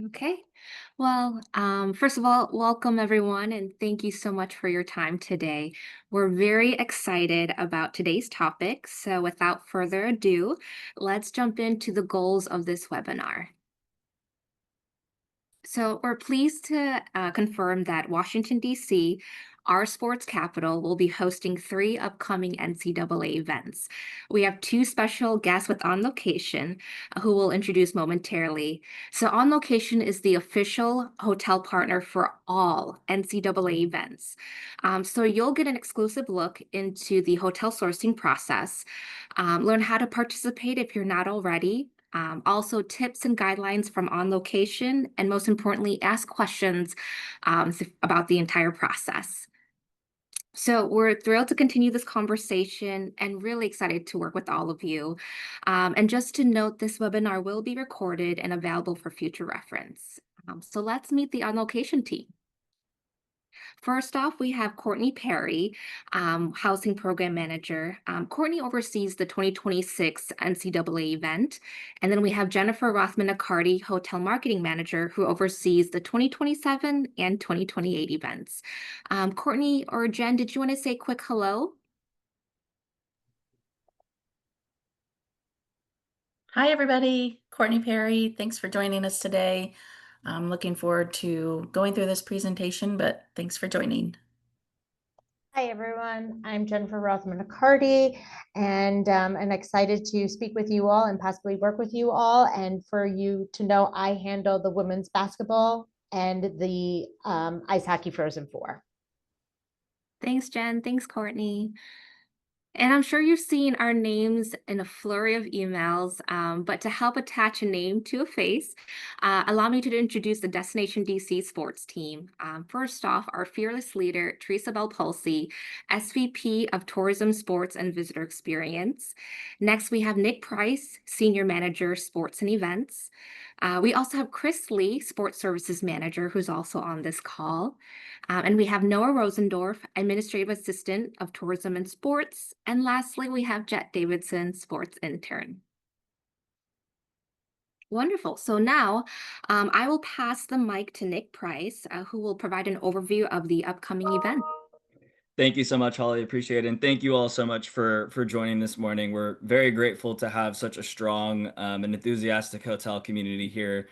Okay. Well, first of all, welcome everyone, and thank you so much for your time today. We're very excited about today's topic. So, without further ado, let's jump into the goals of this webinar. So we're pleased to confirm that Washington, D.C., our sports capital, will be hosting three upcoming NCAA events. We have two special guests with On Location who we'll introduce momentarily. So On Location is the official hotel partner for all NCAA events. So you'll get an exclusive look into the hotel sourcing process, learn how to participate if you're not already, also tips and guidelines from On Location, and most importantly, ask questions about the entire process. So we're thrilled to continue this conversation and really excited to work with all of you. And just to note, this webinar will be recorded and available for future reference. So let's meet the On Location team. First off, we have Courtney Perry, Housing Program Manager. Courtney oversees the 2026 NCAA event. And then we have Jennifer Rothman-Accardi, Hotel Marketing Manager, who oversees the 2027 and 2028 events. Courtney or Jen, did you want to say a quick hello? Hi, everybody. Courtney Perry. Thanks for joining us today. I'm looking forward to going through this presentation, but thanks for joining. Hi, everyone. I'm Jennifer Rothman-Accardi, and I'm excited to speak with you all and possibly work with you all. And for you to know, I handle the women's basketball and the ice hockey Frozen Four. Thanks, Jen. Thanks, Courtney. And I'm sure you've seen our names in a flurry of emails, but to help attach a name to a face, allow me to introduce the Destination DC sports team. First off, our fearless leader, Teresa Belpulsi, SVP of Tourism, Sports, and Visitor Experience. Next, we have Nick Price, Senior Manager, Sports and Events. We also have Chris Lee, Sports Services Manager, who's also on this call. And we have Noah Rosendorf, Administrative Assistant of Tourism and Sports. And lastly, we have Jet Davidson, Sports Intern. Wonderful. So now I will pass the mic to Nick Price, who will provide an overview of the upcoming event. Thank you so much, Holly. Appreciate it. And thank you all so much for joining this morning. We're very grateful to have such a strong and enthusiastic hotel community here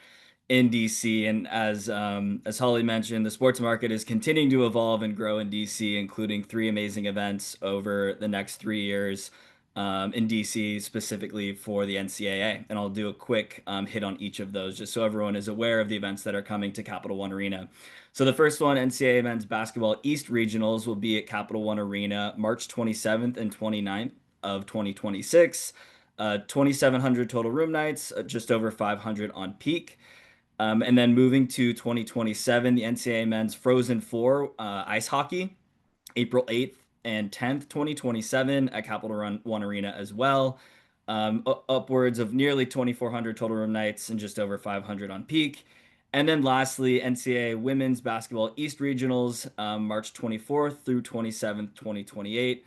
in DC. And as Holly mentioned, the sports market is continuing to evolve and grow in DC, including three amazing events over the next 3 years in DC, specifically for the NCAA. And I'll do a quick hit on each of those just so everyone is aware of the events that are coming to Capital One Arena. So the first one, NCAA Men's Basketball East Regionals, will be at Capital One Arena March 27th and 29th of 2026. 2,700 total room nights, just over 500 on peak. And then moving to 2027, the NCAA Men's Frozen Four ice hockey, April 8th and 10th, 2027 at Capital One Arena as well. Upwards of nearly 2,400 total room nights and just over 500 on peak. And then lastly, NCAA Women's Basketball East Regionals, March 24th through 27th, 2028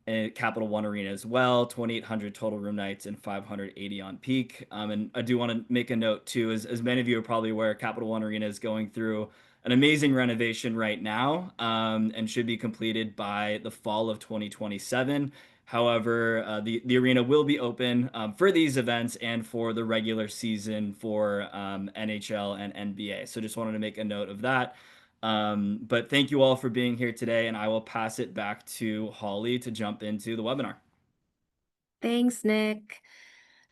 at Capital One Arena as well, 2,800 total room nights and 580 on peak. And I do want to make a note too, as many of you are probably aware, Capital One Arena is going through an amazing renovation right now and should be completed by the fall of 2027. However, the arena will be open for these events and for the regular season for NHL and NBA. So just wanted to make a note of that. But thank you all for being here today, and I will pass it back to Holly to jump into the webinar. Thanks, Nick.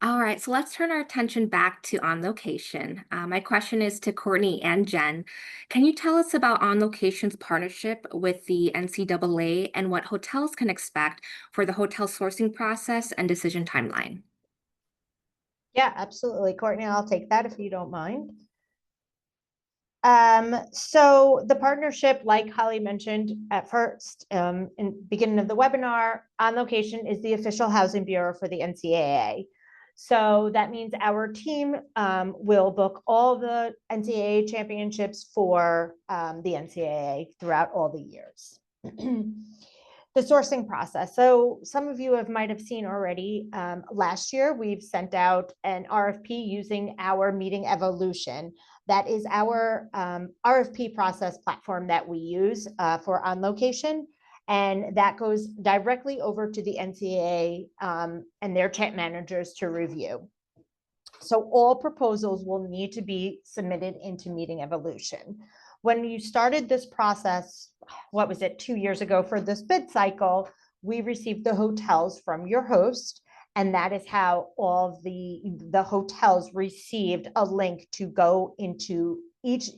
All right, so let's turn our attention back to On Location. My question is to Courtney and Jen. Can you tell us about On Location's partnership with the NCAA and what hotels can expect for the hotel sourcing process and decision timeline? Yeah, absolutely. Courtney, I'll take that if you don't mind. So the partnership, like Holly mentioned at first, in beginning of the webinar, On Location is the official housing bureau for the NCAA. So that means our team will book all the NCAA championships for the NCAA throughout all the years. The sourcing process. So some of you might have seen already, last year, we've sent out an RFP using our Meeting Evolution. That is our RFP process platform that we use for On Location. And that goes directly over to the NCAA and their champ managers to review. So all proposals will need to be submitted into Meeting Evolution. When you started this process, what was it, 2 years ago for this bid cycle, we received the hotels from your host, and that is how all the hotels received a link to go into each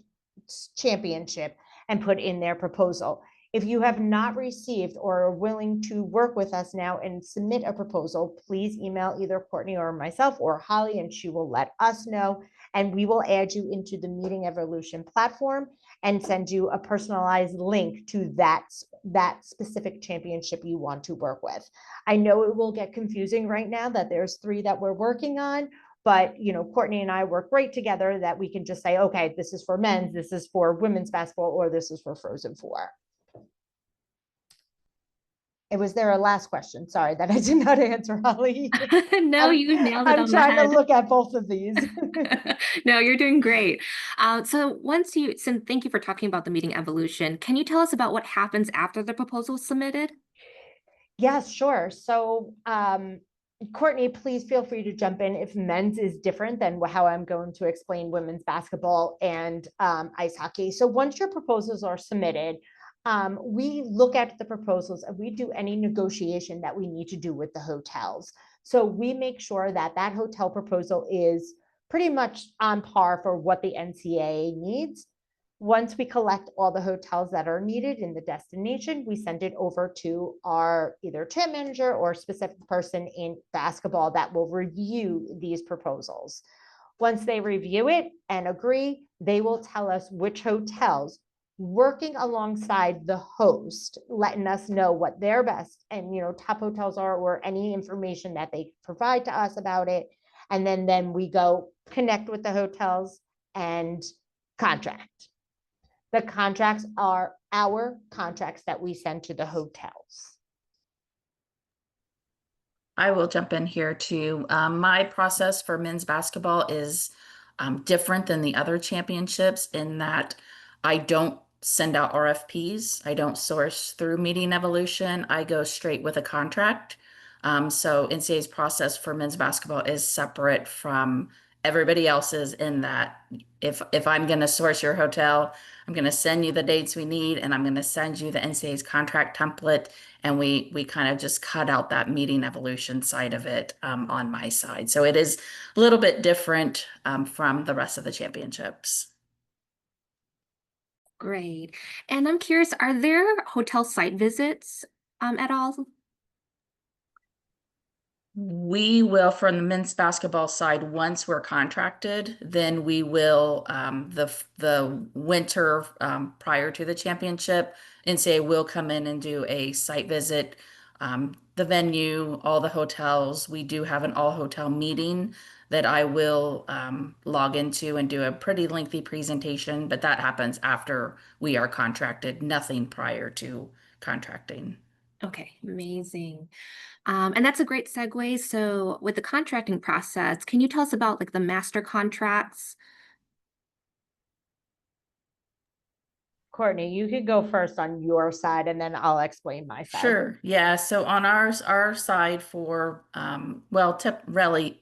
championship and put in their proposal. If you have not received or are willing to work with us now and submit a proposal, please email either Courtney or myself or Holly, and she will let us know. And we will add you into the Meeting Evolution platform and send you a personalized link to that specific championship you want to work with. I know it will get confusing right now that there's 3 that we're working on, but Courtney and I work great together that we can just say, okay, this is for men's, this is for women's basketball, or this is for Frozen Four. Was there a last question? Sorry that I did not answer, Holly. No, you nailed it I'm on the trying to head. look at both of these. No, you're doing great. So thank you for talking about the Meeting Evolution. Can you tell us about what happens after the proposal is submitted? Yes, sure. So, Courtney, please feel free to jump in if men's is different than how I'm going to explain women's basketball and ice hockey. So once your proposals are submitted, we look at the proposals and we do any negotiation that we need to do with the hotels. So we make sure that that hotel proposal is pretty much on par for what the NCAA needs. Once we collect all the hotels that are needed in the destination, we send it over to our either champ manager or specific person in basketball that will review these proposals. Once they review it and agree, they will tell us which hotels, working alongside the host, letting us know what their best and top hotels are, or any information that they provide to us about it. And then we go connect with the hotels and contract. The contracts are our contracts that we send to the hotels. I will jump in here too. My process for men's basketball is different than the other championships in that I don't send out RFPs. I don't source through Meeting Evolution. I go straight with a contract. So NCAA's process for men's basketball is separate from everybody else's in that if I'm going to source your hotel, I'm going to send you the dates we need, and I'm going to send you the NCAA's contract template. And we kind of just cut out that Meeting Evolution side of it on my side. So it is a little bit different from the rest of the championships. Great. And I'm curious, are there hotel site visits at all? We will, from the men's basketball side, once we're contracted, then we will, the winter prior to the championship, NCAA will come in and do a site visit, the venue, all the hotels. We do have an all hotel meeting that I will log into and do a pretty lengthy presentation, but that happens after we are contracted, nothing prior to contracting. Okay, amazing. And that's a great segue. So with the contracting process, can you tell us about like the master contracts? Courtney, you could go first on your side and then I'll explain my side. Sure. Yeah. So on our side for well,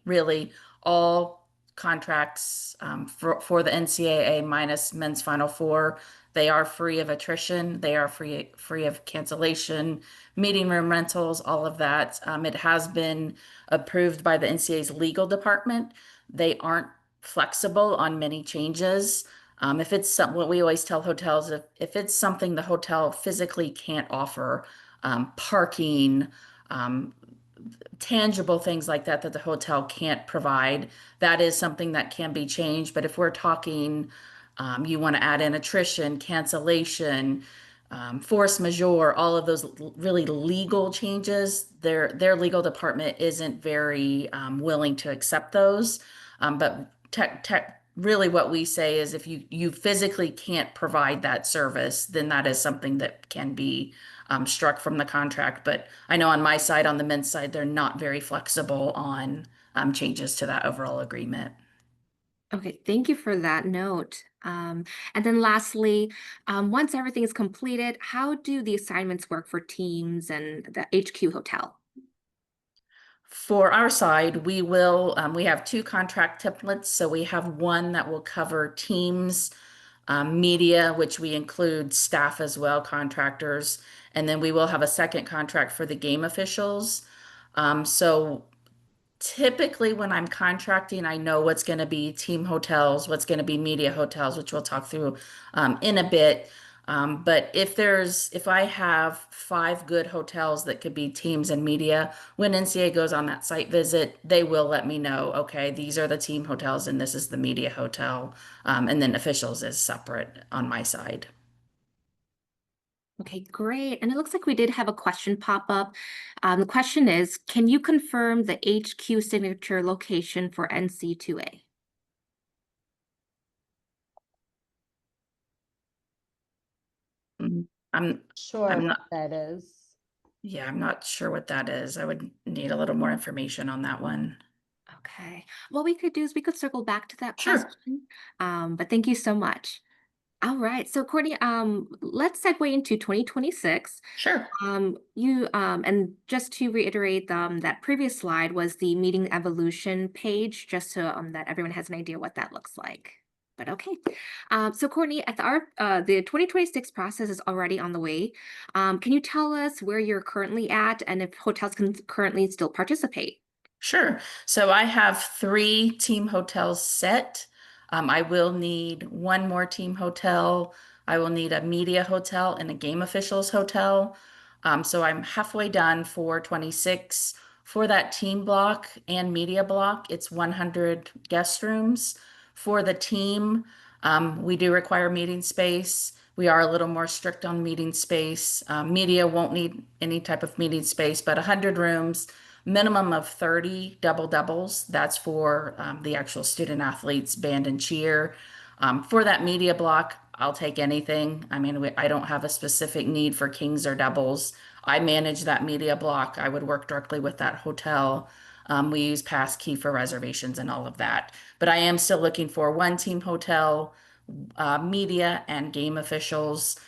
really all contracts for the NCAA minus men's Final Four, they are free of attrition. They are free of cancellation, meeting room rentals, all of that. It has been approved by the NCAA's legal department. They aren't flexible on many changes. If it's what we always tell hotels, if it's something the hotel physically can't offer, parking, um, tangible things like that that the hotel can't provide, that is something that can be changed. But if we're talking, you want to add in attrition, cancellation, force majeure, all of those really legal changes, their legal department isn't very willing to accept those. But really what we say is if you physically can't provide that service, then that is something that can be struck from the contract. But I know on my side, on the men's side, they're not very flexible on changes to that overall agreement. Okay, thank you for that note. And then lastly, once everything is completed, how do the assignments work for teams and the HQ hotel? For our side, we have two contract templates. So we have one that will cover teams, media, which we include staff as well, contractors. And then we will have a second contract for the game officials. So typically when I'm contracting, I know what's going to be team hotels, what's going to be media hotels, which we'll talk through in a bit. But if I have five good hotels that could be teams and media, when NCAA goes on that site visit, they will let me know, okay, these are the team hotels and this is the media hotel. And then officials is separate on my side. Okay, great. And it looks like we did have a question pop up. The question is, can you confirm the HQ signature location for NC2A? Mm, I'm Sure I'm what not that is. yeah, I'm not sure what that is. I would need a little more information on that one. Okay. What we could do is we could circle back to that Sure. question. But thank you so much. All right. So Courtney, let's segue into 2026. Sure. And just to reiterate, that previous slide was the meeting evolution page, just so that everyone has an idea what that looks like. But okay. So Courtney, the 2026 process is already on the way. Can you tell us where you're currently at and if hotels can currently still participate? Sure. So I have three team hotels set. I will need one more team hotel. I will need a media hotel and a game officials hotel. So I'm halfway done for 26. For that team block and media block, it's 100 guest rooms. For the team, we do require meeting space. We are a little more strict on meeting space. Media won't need any type of meeting space, but 100 rooms, minimum of 30 double doubles. That's for the actual student athletes, band and cheer. For that media block, I'll take anything. I mean, I don't have a specific need for kings or doubles. I manage that media block. I would work directly with that hotel. We use Passkey for reservations and all of that. But I am still looking for one team hotel, media, and game officials.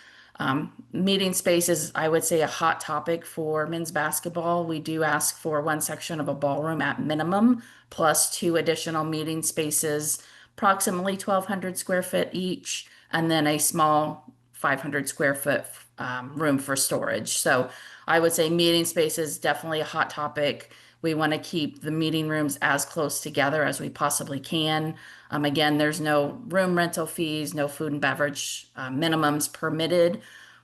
Meeting space is, I would say, a hot topic for men's basketball. We do ask for one section of a ballroom at minimum, plus two additional meeting spaces, approximately 1,200 square foot each, and then a small 500 square foot room for storage. So I would say meeting space is definitely a hot topic. We want to keep the meeting rooms as close together as we possibly can. Again, there's no room rental fees, no food and beverage minimums permitted.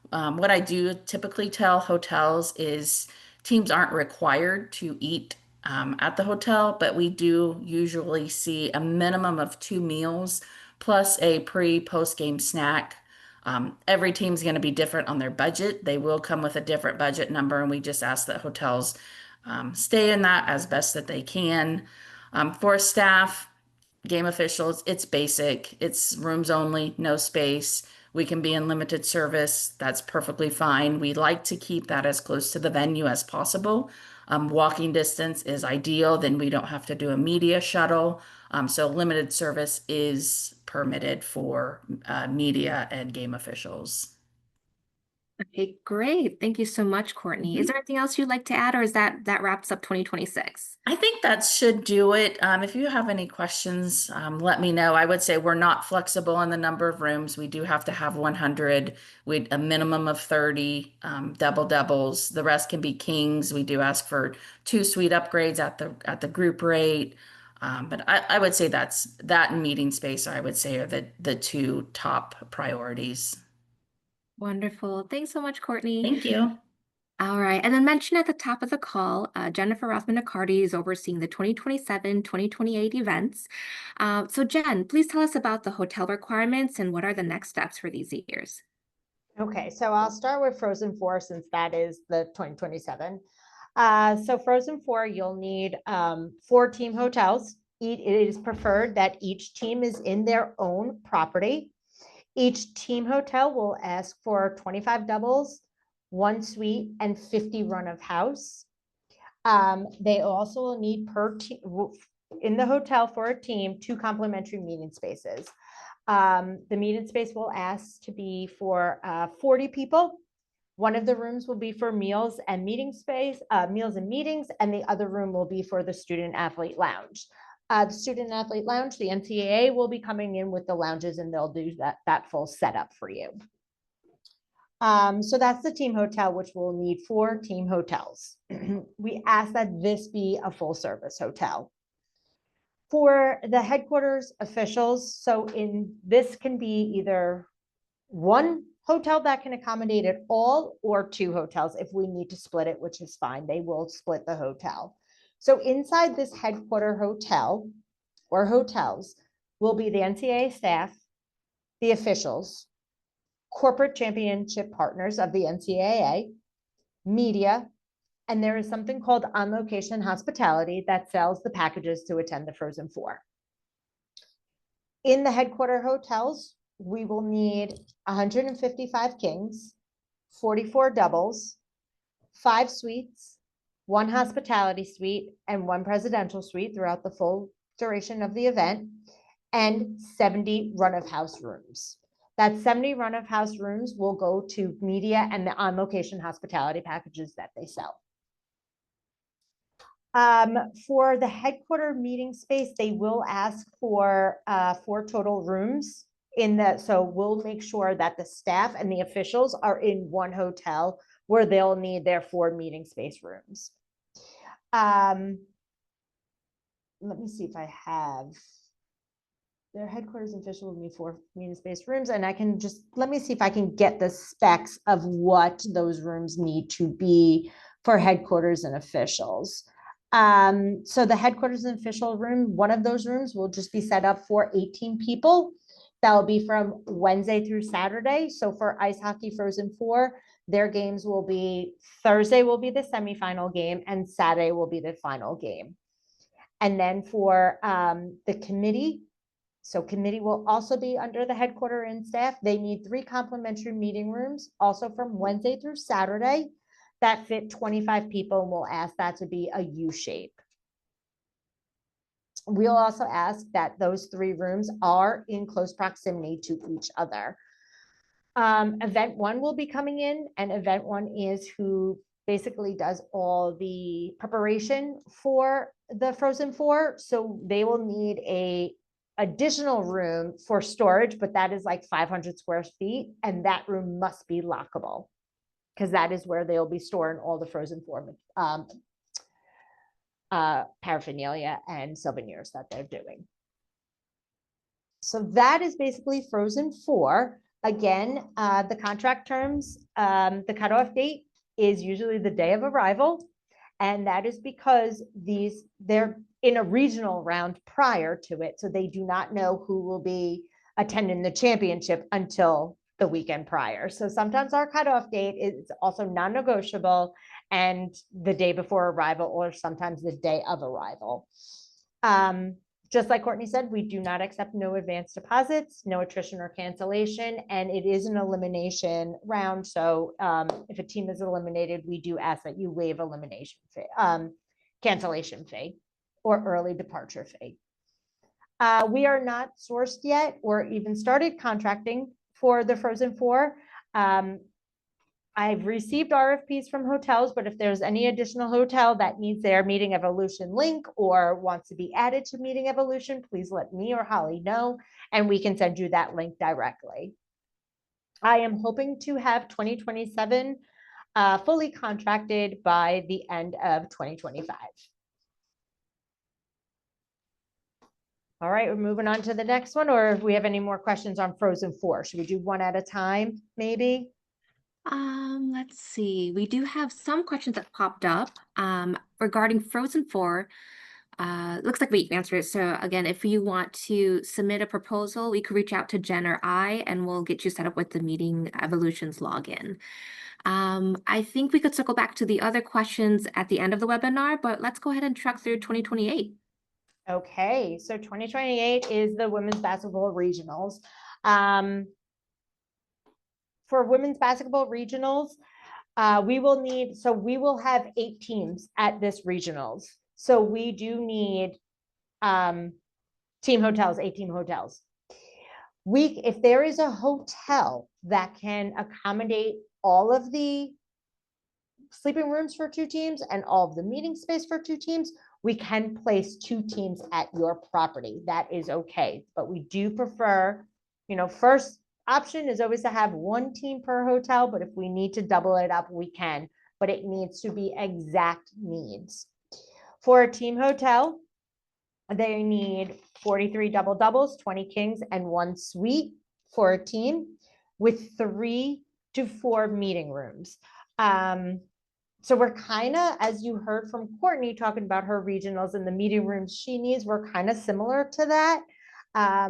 What I do typically tell hotels is teams aren't required to eat at the hotel, but we do usually see a minimum of two meals plus a post game snack. Every team's going to be different on their budget. They will come with a different budget number, and we just ask that hotels stay in that as best that they can. For staff, game officials, it's basic. It's rooms only, no space. We can be in limited service. That's perfectly fine. We like to keep that as close to the venue as possible. Walking distance is ideal. Then we don't have to do a media shuttle. So limited service is permitted for media and game officials. Okay, great. Thank you so much, Courtney. Is Mhm. there anything else you'd like to add, or is that wraps up 2026? I think that should do it. If you have any questions, let me know. I would say we're not flexible on the number of rooms. We do have to have 100 with a minimum of 30 double doubles. The rest can be kings. We do ask for two suite upgrades at the group rate. But I would say that and meeting space, I would say, are the two top priorities. Wonderful. Thanks so much, Courtney. Thank you. All right. And then mentioned at the top of the call, Jennifer Rothman-Accardi is overseeing the 2027-2028 events. So Jen, please tell us about the hotel requirements and what are the next steps for these years? Okay, so I'll start with Frozen Four since that is the 2027. So Frozen Four, you'll need four team hotels. It is preferred that each team is in their own property. Each team hotel will ask for 25 doubles, 1 suite, and 50 run of house. They also will need in the hotel for a team 2 complimentary meeting spaces. The meeting space will ask to be for 40 people. One of the rooms will be for meals and meeting space, meals and meetings, and the other room will be for the student athlete lounge. The student athlete lounge, the NCAA will be coming in with the lounges and they'll do that full setup for you. So that's the team hotel, which will need 4 team hotels. We ask that this be a full service hotel. For the headquarters officials, so this can be either 1 hotel that can accommodate it all or 2 hotels if we need to split it, which is fine. They will split the hotel. So inside this headquarter hotel or hotels will be the NCAA staff, the officials, corporate championship partners of the NCAA, media, and there is something called on-location hospitality that sells the packages to attend the Frozen Four. In the headquarter hotels, we will need 155 kings, 44 doubles, 5 suites, 1 hospitality suite, and 1 presidential suite throughout the full duration of the event, and 70 run of house rooms. That 70 run of house rooms will go to media and the on-location hospitality packages that they sell. For the headquarter meeting space, they will ask for 4 total rooms so we'll make sure that the staff and the officials are in 1 hotel where they'll need their 4 meeting space rooms. Let me see if I have their headquarters official will need 4 meeting space rooms, and let me see if I can get the specs of what those rooms need to be for headquarters and officials. So the headquarters and official room, one of those rooms will just be set up for 18 people. That will be from Wednesday through Saturday. So for ice hockey Frozen Four, their games will be Thursday will be the semifinal game and Saturday will be the final game. And then for the committee, so committee will also be under the headquarter and staff. They need 3 complimentary meeting rooms, also from Wednesday through Saturday, that fit 25 people, and we'll ask that to be a U shape. We'll also ask that those 3 rooms are in close proximity to each other. Event 1 will be coming in, and event 1 is who basically does all the preparation for the Frozen Four. So they will need a additional room for storage, but that is like 500 square feet, and that room must be lockable because that is where they'll be storing all the Frozen Four paraphernalia and souvenirs that they're doing. So that is basically Frozen Four. Again, the contract terms, the cutoff date is usually the day of arrival, and that is because they're in a regional round prior to it, so they do not know who will be attending the championship until the weekend prior. So sometimes our cutoff date is also non-negotiable and the day before arrival, or sometimes the day of arrival. Just like Courtney said, we do not accept no advance deposits, no attrition or cancellation, and it is an elimination round. So if a team is eliminated, we do ask that you waive elimination fee, cancellation fee, or early departure fee. We are not sourced yet or even started contracting for the Frozen Four. I've received RFPs from hotels, but if there's any additional hotel that needs their Meeting Evolution link or wants to be added to Meeting Evolution, please let me or Holly know, and we can send you that link directly. I am hoping to have 2027 fully contracted by the end of 2025. All right, we're moving on to the next one, or if we have any more questions on Frozen Four, should we do one at a time, maybe? Let's see. We do have some questions that popped up regarding Frozen Four. Looks like we answered it. So again, if you want to submit a proposal, we could reach out to Jen or I, and we'll get you set up with the Meeting Evolutions login. I think we could circle back to the other questions at the end of the webinar, but let's go ahead and truck through 2028. Okay, so 2028 is the women's basketball regionals. For women's basketball regionals, We will have 8 teams at this regionals. So we do need team hotels, 8 team hotels. If there is a hotel that can accommodate all of the sleeping rooms for 2 teams and all of the meeting space for 2 teams, we can place 2 teams at your property. That is okay. But we do prefer, first option is always to have 1 team per hotel, but if we need to double it up, we can, but it needs to be exact needs. For a team hotel, they need 43 double doubles, 20 kings, and 1 suite for a team with 3 to 4 meeting rooms. So we're kind of, as you heard from Courtney talking about her regionals and the meeting rooms she needs, we're kind of similar to that.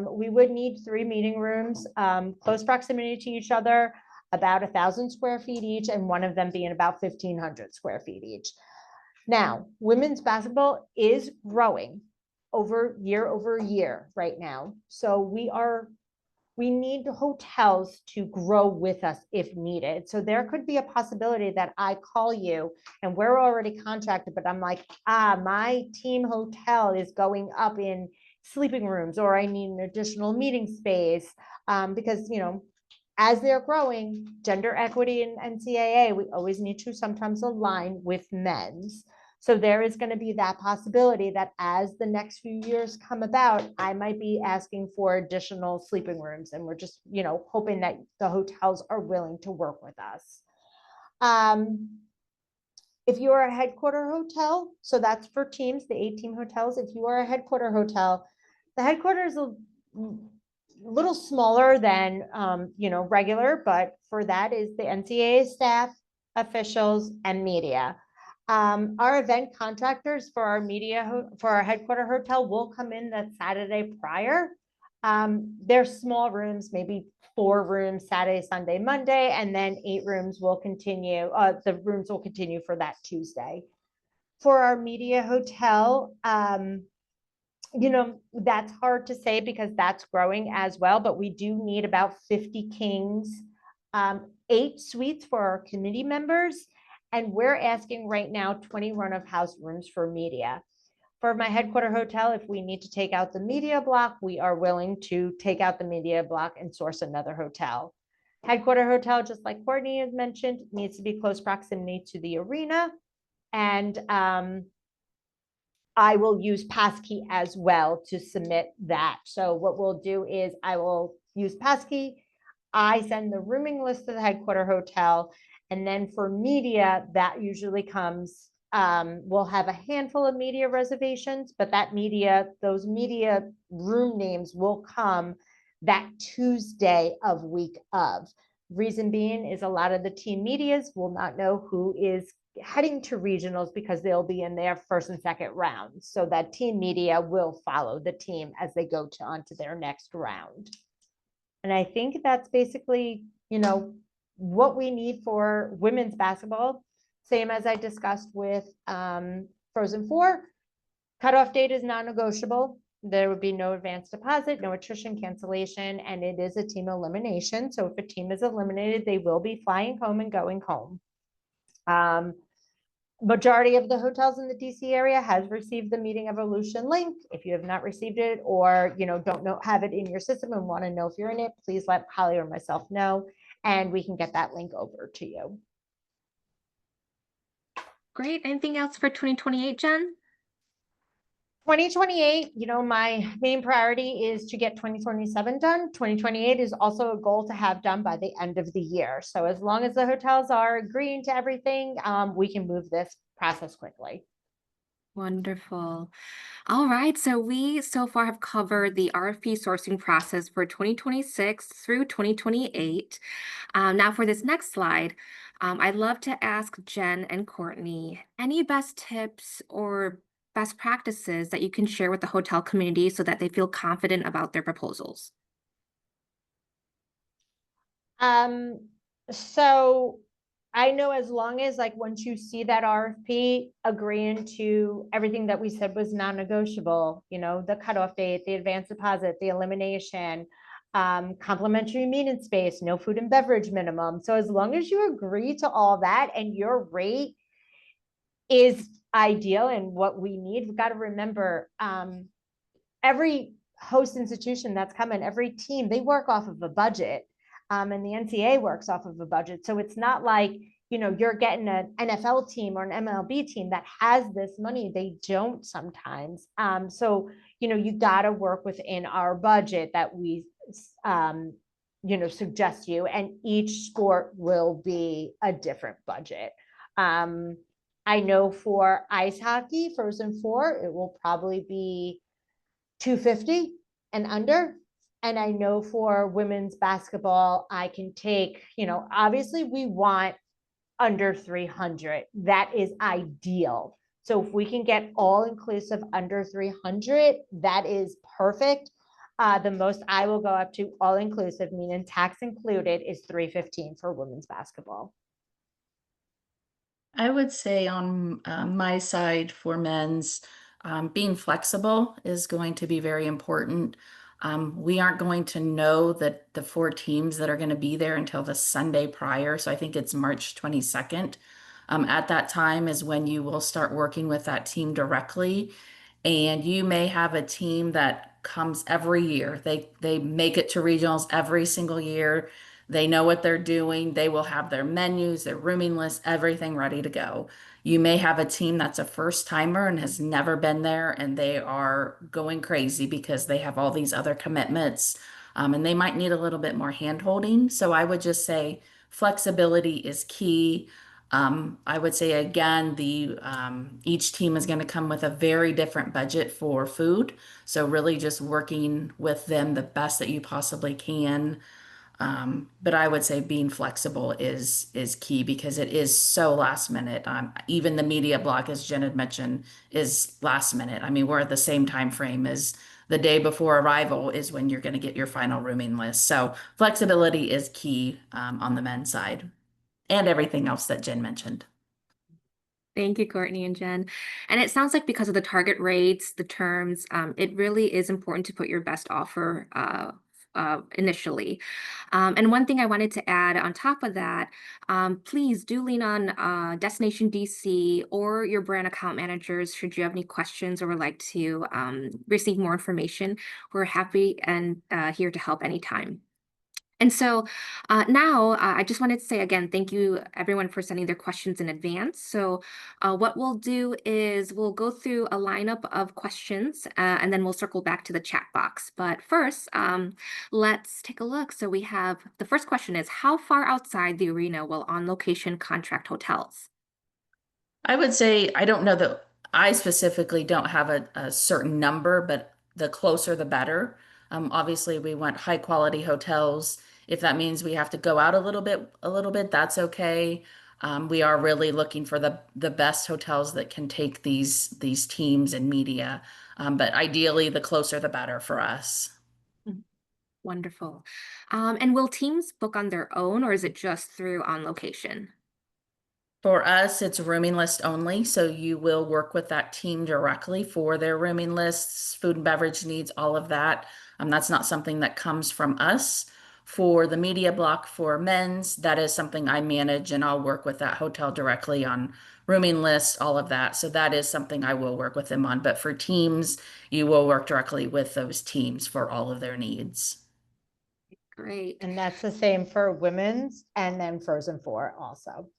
We would need 3 meeting rooms, close proximity to each other, about 1,000 square feet each, and one of them being about 1,500 square feet each. Now, women's basketball is growing over year right now. So we need hotels to grow with us if needed. So there could be a possibility that I call you and we're already contracted, but I'm like, my team hotel is going up in sleeping rooms, or I need an additional meeting space, because, as they're growing, gender equity in NCAA, we always need to sometimes align with men's. So there is going to be that possibility that as the next few years come about, I might be asking for additional sleeping rooms. And we're just, hoping that the hotels are willing to work with us. If you are a headquarter hotel, so that's for teams, the 8-team hotels. If you are a headquarter hotel, the headquarters is a little smaller than, regular, but for that is the NCAA staff, officials, and media. Our event contractors for our headquarter hotel will come in that Saturday prior. They're small rooms, maybe 4 rooms, Saturday, Sunday, Monday, and then 8 rooms will continue. The rooms will continue for that Tuesday. For our media hotel, that's hard to say because that's growing as well, but we do need about 50 kings, 8 suites for our committee members. And we're asking right now 20 run of house rooms for media. For my headquarter hotel, if we need to take out the media block, we are willing to take out the media block and source another hotel. Headquarter hotel, just like Courtney has mentioned, needs to be close proximity to the arena. And I will use passkey as well to submit that. So what we'll do is I will use passkey. I send the rooming list to the headquarter hotel. And then for media, that usually comes, we'll have a handful of media reservations, but those media room names will come that Tuesday of week of. Reason being is a lot of the team medias will not know who is heading to regionals because they'll be in their first and second rounds. So that team media will follow the team as they go onto their next round. And I think that's basically, what we need for women's basketball. Same as I discussed with Frozen Four. Cutoff date is non-negotiable. There would be no advance deposit, no attrition cancellation, and it is a team elimination. So if a team is eliminated, they will be flying home and going home. Majority of the hotels in the DC area has received the meeting evolution link. If you have not received it or don't have it in your system and want to know if you're in it, please let Holly or myself know, and we can get that link over to you. Great. Anything else for 2028, Jen? 2028, my main priority is to get 2027 done. 2028 is also a goal to have done by the end of the year. So as long as the hotels are agreeing to everything, we can move this process quickly. Wonderful. All right. So we so far have covered the RFP sourcing process for 2026 through 2028. Now for this next slide, I'd love to ask Jen and Courtney, any best tips or best practices that you can share with the hotel community so that they feel confident about their proposals? So I know as long as once you see that RFP agreeing to everything that we said was non-negotiable, the cutoff date, the advance deposit, the elimination, complimentary meeting space, no food and beverage minimum. So as long as you agree to all that and your rate is ideal and what we need, we've got to remember every host institution that's coming, every team, they work off of a budget. And the NCAA works off of a budget. So it's not like, you're getting an NFL team or an MLB team that has this money. They don't sometimes. So, you got to work within our budget that we, suggest you, and each sport will be a different budget. I know for ice hockey, Frozen Four, it will probably be 250 and under. And I know for women's basketball, I can take, obviously we want under 300. That is ideal. So if we can get all inclusive under 300, that is perfect. The most I will go up to all inclusive, meaning tax included, is 315 for women's basketball. I would say on my side for men's, being flexible is going to be very important. We aren't going to know that the 4 teams that are going to be there until the Sunday prior. So I think it's March 22nd. At that time is when you will start working with that team directly. And you may have a team that comes every year. They make it to regionals every single year. They know what they're doing. They will have their menus, their rooming list, everything ready to go. You may have a team that's a first timer and has never been there, and they are going crazy because they have all these other commitments, and they might need a little bit more hand holding. So I would just say flexibility is key. I would say again, the each team is going to come with a very different budget for food. So really just working with them the best that you possibly can. But I would say being flexible is key because it is so last minute. Even the media block, as Jen had mentioned, is last minute. I mean, we're at the same time frame as the day before arrival is when you're going to get your final rooming list. So flexibility is key on the men's side and everything else that Jen mentioned. Thank you, Courtney and Jen. And it sounds like because of the target rates, the terms, it really is important to put your best offer initially. And one thing I wanted to add on top of that, please do lean on Destination DC or your brand account managers should you have any questions or would like to receive more information. We're happy and here to help anytime. And so now I just wanted to say again, thank you everyone for sending their questions in advance. So what we'll do is we'll go through a lineup of questions and then we'll circle back to the chat box. But first, let's take a look. So we have, the first question is, how far outside the arena will On Location contract hotels? I would say, I don't know that I specifically don't have a certain number, but the closer the better. Obviously, we want high quality hotels. If that means we have to go out a little bit, that's okay. We are really looking for the best hotels that can take these teams and media. But ideally, the closer the better for us. Wonderful. And will teams book on their own or is it just through On Location? For us, it's rooming list only, so you will work with that team directly for their rooming lists, food and beverage needs, all of that. That's not something that comes from us. For the media block for men's, that is something I manage, and I'll work with that hotel directly on rooming lists, all of that. So that is something I will work with them on. But for teams, you will work directly with those teams for all of their needs. Great. And that's the same for women's and then Frozen Four also.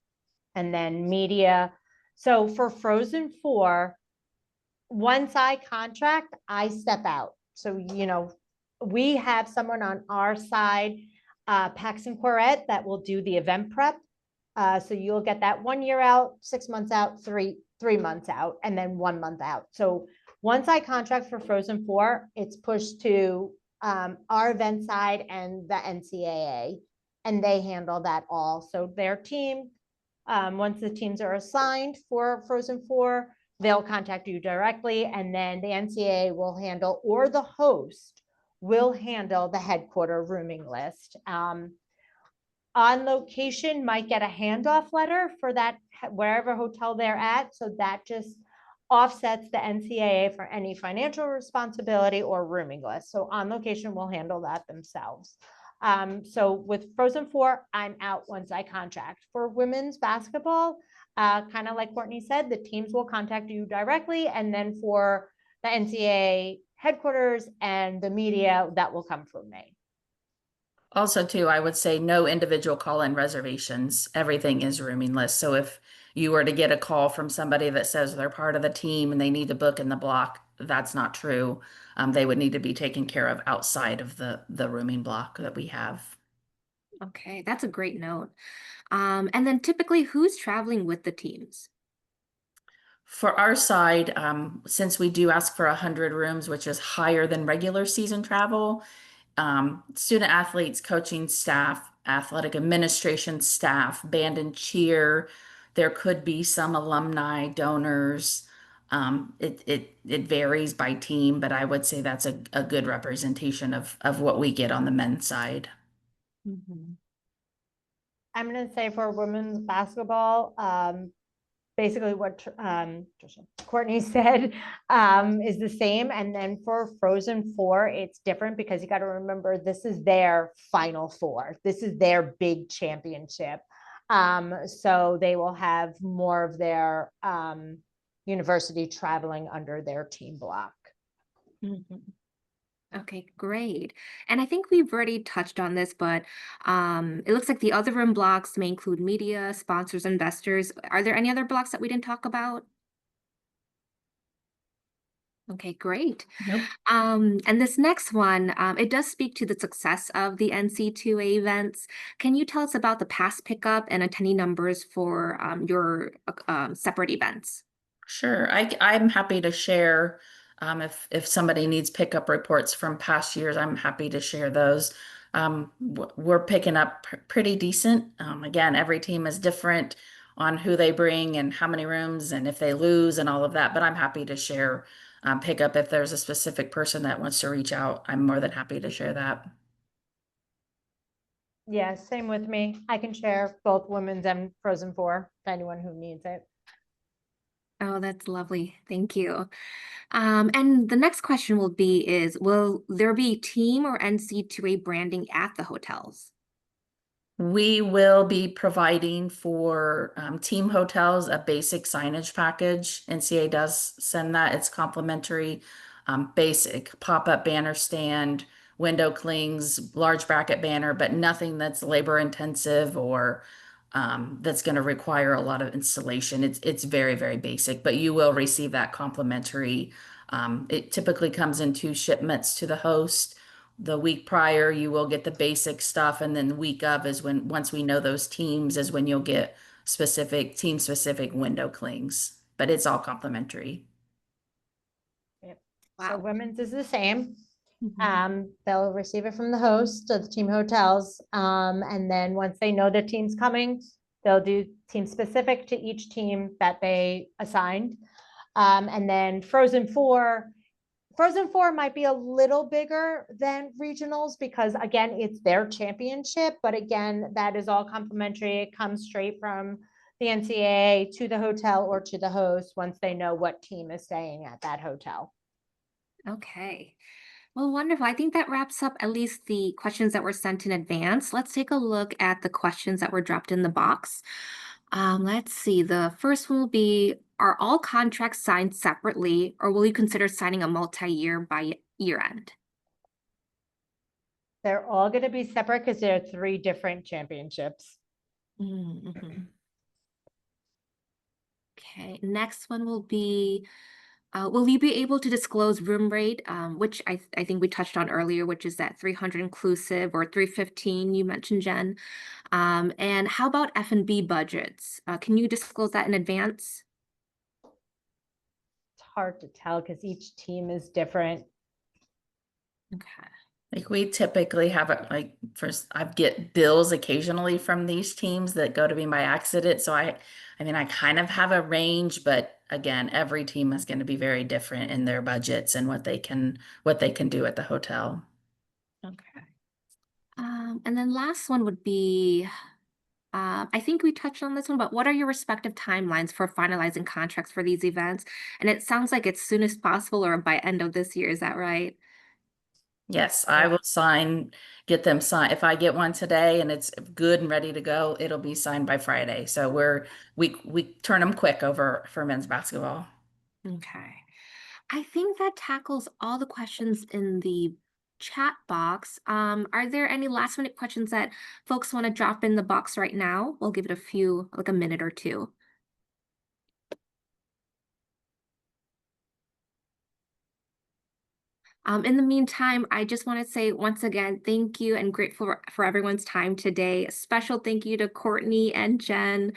And then media. So for Frozen Four, once I contract, I step out. So, we have someone on our side, Paxton Quarette, that will do the event prep. So you'll get that 1 year out, 6 months out, three months out, and then 1 month out. So once I contract for Frozen Four, it's pushed to our event side and the NCAA, and they handle that all. So their team, once the teams are assigned for Frozen Four, they'll contact you directly, and then the NCAA will handle, or the host will handle the headquarter rooming list. On Location might get a handoff letter for that wherever hotel they're at. So that just offsets the NCAA for any financial responsibility or rooming list. So On Location will handle that themselves. So with Frozen Four, I'm out once I contract. For women's basketball, kind of like Courtney said, the teams will contact you directly. And then for the NCAA headquarters and the media, that will come from me. Also, too, I would say no individual call-in reservations. Everything is rooming list. So if you were to get a call from somebody that says they're part of the team and they need to book in the block, that's not true. They would need to be taken care of outside of the rooming block that we have. Okay, that's a great note. And then typically who's traveling with the teams? For our side, since we do ask for 100 rooms, which is higher than regular season travel, student athletes, coaching staff, athletic administration staff, band and cheer. There could be some alumni, donors. It varies by team, but I would say that's a good representation of what we get on the men's side. Mhm. I'm going to say for women's basketball, basically what Courtney said is the same. And then for Frozen Four, it's different because you got to remember this is their Final Four. This is their big championship. So they will have more of their university traveling under their team block. Mhm. Okay, great. And I think we've already touched on this, but it looks like the other room blocks may include media, sponsors, investors. Are there any other blocks that we didn't talk about? Okay, great. Nope. And this next one, it does speak to the success of the NC2A events. Can you tell us about the pass pickup and attendee numbers for your separate events? Sure. I'm happy to share if somebody needs pickup reports from past years, I'm happy to share those. We're picking up pretty decent. Again, every team is different on who they bring and how many rooms and if they lose and all of that, but I'm happy to share pickup if there's a specific person that wants to reach out. I'm more than happy to share that. Yeah, same with me. I can share both women's and Frozen Four to anyone who needs it. Oh, that's lovely. Thank you. And the next question will be is, will there be team or NC2A branding at the hotels? We will be providing for team hotels a basic signage package. NCA does send that. It's complimentary, basic pop-up banner stand, window clings, large bracket banner, but nothing that's labor intensive or that's going to require a lot of installation. It's very, very basic, but you will receive that complimentary. It typically comes in two shipments to the host. The week prior, you will get the basic stuff, and then the week of is when, once we know those teams, is when you'll get specific team specific window clings. But it's all complimentary. Yep. So Wow. women's is the same. Mhm. They'll receive it from the host of the team hotels. And then once they know the team's coming, they'll do team specific to each team that they assigned. And then Frozen Four might be a little bigger than regionals because again, it's their championship, but again, that is all complimentary. It comes straight from the NCAA to the hotel or to the host once they know what team is staying at that hotel. Okay. Well, wonderful. I think that wraps up at least the questions that were sent in advance. Let's take a look at the questions that were dropped in the box. Let's see. The first one will be, are all contracts signed separately, or will you consider signing a multi-year by year end? They're all going to be separate because they're three different championships. Mhm. Okay, next one will be, will you be able to disclose room rate, which I think we touched on earlier, which is that 300 inclusive or 315 you mentioned, Jen. And how about F&B budgets? Can you disclose that in advance? It's hard to tell because each team is different. Okay. Like we typically have it like first I get bills occasionally from these teams that go to me by accident. So I mean I kind of have a range, but again, every team is going to be very different in their budgets and what they can do at the hotel. Okay. And then last one would be, I think we touched on this one, but what are your respective timelines for finalizing contracts for these events? And it sounds like as soon as possible or by end of this year. Is that right? Yes, I will get them signed. If I get one today and it's good and ready to go, it'll be signed by Friday. So we turn them quick over for men's basketball. Okay. I think that tackles all the questions in the chat box. Are there any last minute questions that folks want to drop in the box right now? We'll give it a few, like a minute or two. In the meantime, I just want to say once again, thank you and grateful for everyone's time today. A special thank you to Courtney and Jen.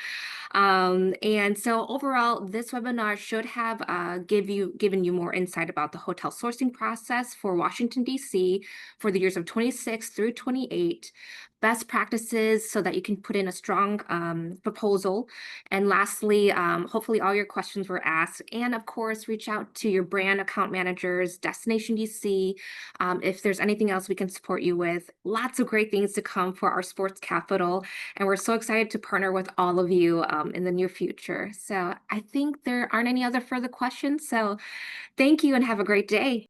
And so overall, this webinar should have given you more insight about the hotel sourcing process for Washington, D.C. for the years of 26 through 28, best practices so that you can put in a strong proposal. And lastly, hopefully all your questions were asked. And of course, reach out to your brand account managers, Destination DC, if there's anything else we can support you with. Lots of great things to come for our sports capital. And we're so excited to partner with all of you in the near future. So I think there aren't any other further questions. So thank you and have a great day.